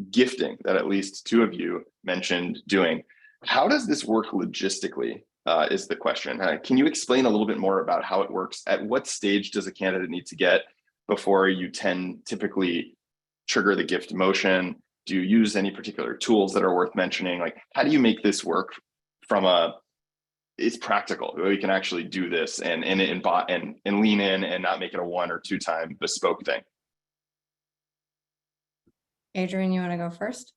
A: gifting that at least 2 of you mentioned doing. How does this work logistically, is the question. Can you explain a little bit more about how it works? At what stage does a candidate need to get before you typically trigger the gift motion? Do you use any particular tools that are worth mentioning? Like, how do you make this work from it's practical, we can actually do this and lean in and not make it a 1 or 2 time bespoke thing?
B: Adrian, you want to go first?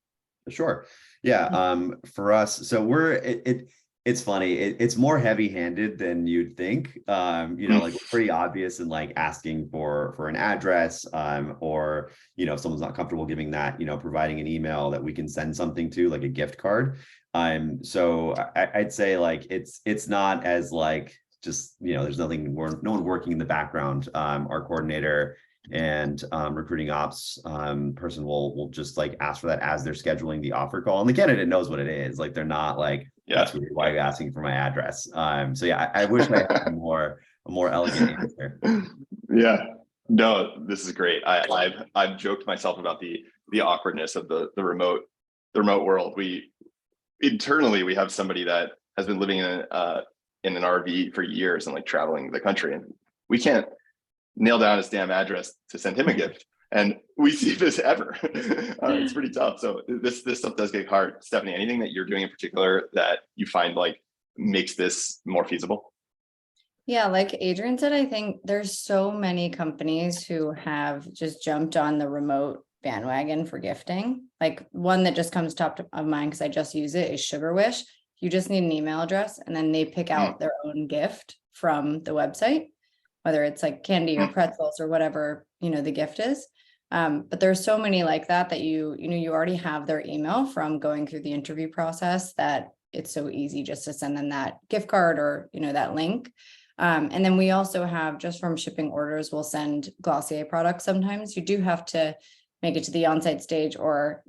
C: Sure. Yeah. For us, so it's funny. It's more heavy-handed than like we're pretty obvious in like asking for an address, or if someone's not comfortable giving that, providing an email that we can send something to, like a gift card. So I'd say like it's not as like just there's no one working in the background. Our coordinator and recruiting ops person will just like ask for that as they're scheduling the offer call, and the candidate knows what it is. Like, they're not like, that's weird, why are you asking for my address? So yeah, I wish I had a more elegant answer.
A: Yeah, no, this is great. I've joked myself about the awkwardness of the remote world. We internally have somebody that has been living in an RV for years and like traveling the country, and we can't nail down his damn address to send him a gift, and we see this ever. It's pretty tough. So this stuff does get hard. Stephanie, anything that you're doing in particular that you find like makes this more feasible?
B: Yeah, like Adrian said, I think there's so many companies who have just jumped on the remote bandwagon for gifting. Like, one that just comes top of mind because I just use it is Sugar Wish. You just need an email address, and then they pick out their own gift from the website, whether it's like candy or pretzels or whatever, the gift is. But there's so many like that you already have their email from going through the interview process, that it's so easy just to send them that gift card or, that link. And then we also have, just from shipping orders, we'll send Glossier products. Sometimes you do have to make it to the on-site stage or,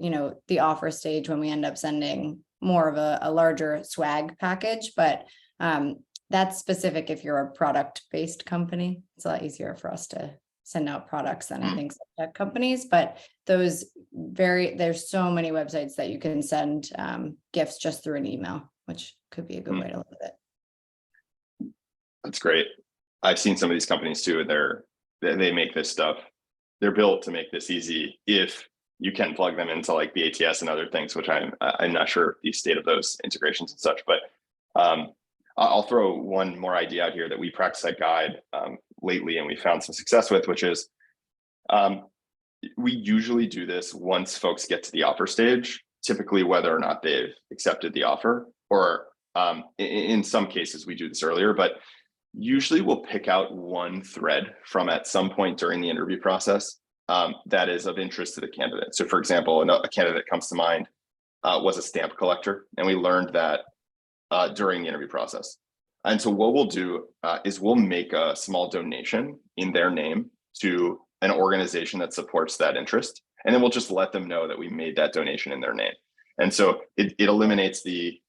B: the offer stage when we end up sending more of a larger swag package. But that's specific if you're a product-based company. It's a lot easier for us to send out products than I think some tech companies. But there's so many websites that you can send gifts just through an email, which could be a good way to look at it.
A: That's great. I've seen some of these companies too, and they make this stuff. They're built to make this easy if you can plug them into like the ATS and other things, which I'm not sure the state of those integrations and such, but I'll throw one more idea out here that we practice at Guide lately and we found some success with, which is we usually do this once folks get to the offer stage, typically whether or not they've accepted the offer, or in some cases we do this earlier, but usually we'll pick out one thread from at some point during the interview process that is of interest to the candidate. So for example, a candidate that comes to mind was a stamp collector, and we learned that during the interview process. And so what we'll do is we'll make a small donation in their name to an organization that supports that interest. And then we'll just let them know that we made that donation in their name. And so it eliminates the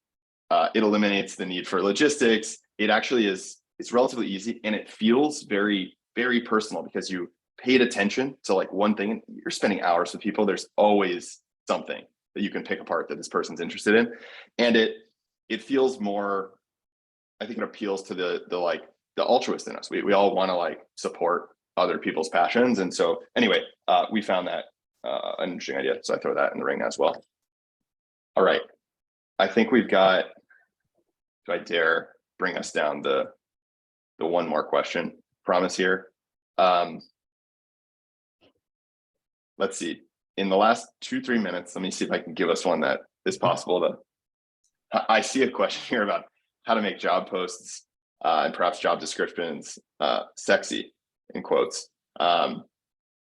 A: need for logistics. It actually it's relatively easy, and it feels very, very personal because you paid attention to like one thing, and you're spending hours with people. There's always something that you can pick apart that this person's interested in. And it feels more, I think it appeals to the altruist in us. We all want to like support other people's passions. And so anyway, we found that an interesting idea. So I throw that in the ring as well. All right. I think we've got, do I dare bring us down the one more question promise here? Let's see. In the last 2-3 minutes, let me see if I can give us one that is possible to. I see a question here about how to make job posts and perhaps job descriptions sexy, in quotes.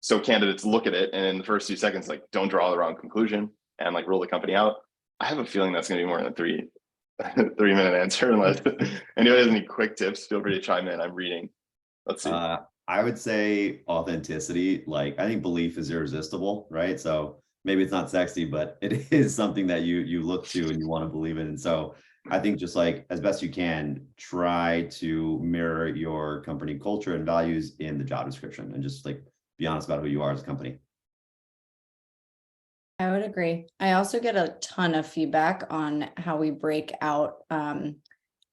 A: So candidates look at it and in the first 2 seconds, like, don't draw the wrong conclusion and like rule the company out. I have a feeling that's going to be more than a 3-minute answer. Unless anybody has any quick tips, feel free to chime in. I'm reading. Let's see.
C: I would say authenticity. Like, I think belief is irresistible, right? So maybe it's not sexy, but it is something that you look to and you want to believe in. And so I think just like as best you can, try to mirror your company culture and values in the job description, and just like be honest about who you are as a company.
B: I would agree. I also get a ton of feedback on how we break out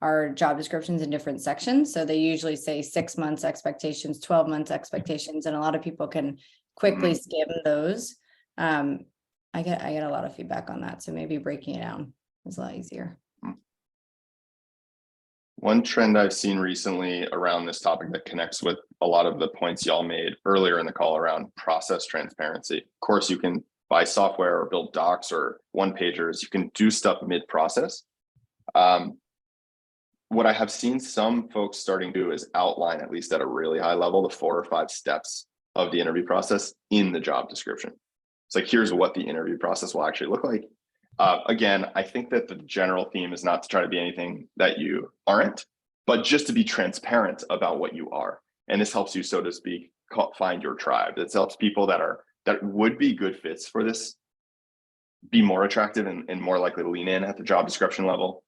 B: our job descriptions in different sections. So they usually say 6 months expectations, 12 months expectations, and a lot of people can quickly skim those. I get a lot of feedback on that. So maybe breaking it down is a lot easier.
A: One trend I've seen recently around this topic that connects with a lot of the points y'all made earlier in the call around process transparency. Of course, you can buy software or build docs or one-pagers. You can do stuff mid-process. What I have seen some folks starting to do is outline, at least at a really high level, the 4 or 5 steps of the interview process in the job description. It's like, here's what the interview process will actually look like. Again, I think that the general theme is not to try to be anything that you aren't, but just to be transparent about what you are. And this helps you, so to speak, find your tribe. It helps people that would be good fits for this be more attractive and more likely to lean in at the job description level.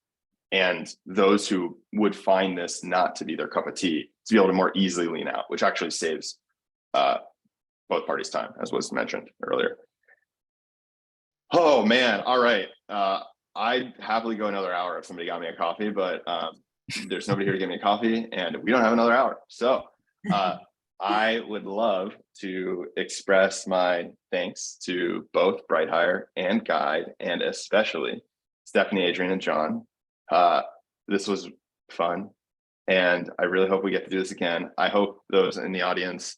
A: And those who would find this not to be their cup of tea, to be able to more easily lean out, which actually saves both parties time, as was mentioned earlier. Oh man, all right. I'd happily go another hour if somebody got me a coffee, but there's nobody here to get me a coffee and we don't have another hour. So I would love to express my thanks to both BrightHire and Guide, and especially Stephanie, Adrian, and John. This was fun, and I really hope we get to do this again. I hope those in the audience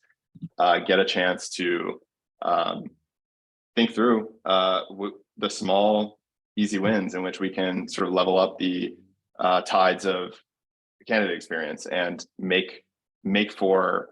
A: get a chance to think through the small, easy wins in which we can sort of level up the tides of candidate experience and make for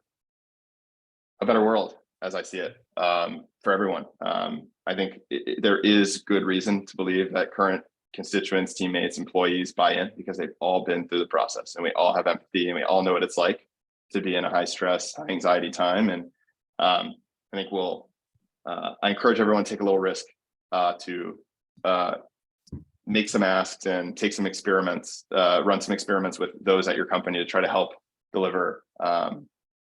A: a better world, as I see it, for everyone. I think there is good reason to believe that current constituents, teammates, employees buy in, because they've all been through the process and we all have empathy and we all know what it's like to be in a high stress, high anxiety time. And I think I encourage everyone to take a little risk to make some asks and take some experiments, run some experiments with those at your company to try to help deliver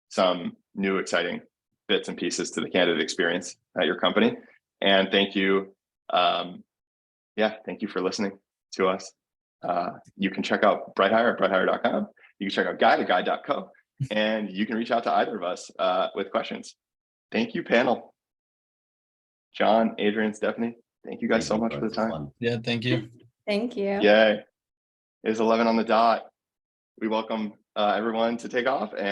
A: some new exciting bits and pieces to the candidate experience at your company. And thank you. Thank you for listening to us. You can check out BrightHire at brighthire.com. You can check out Guide at guide.co, and you can reach out to either of us with questions. Thank you, panel. John, Adrian, Stephanie, thank you guys so much for the
C: This was
A: time.
C: fun.
D: Yeah, thank you.
B: Thank you.
A: Yay. It is 11 on the dot. We welcome everyone to take off and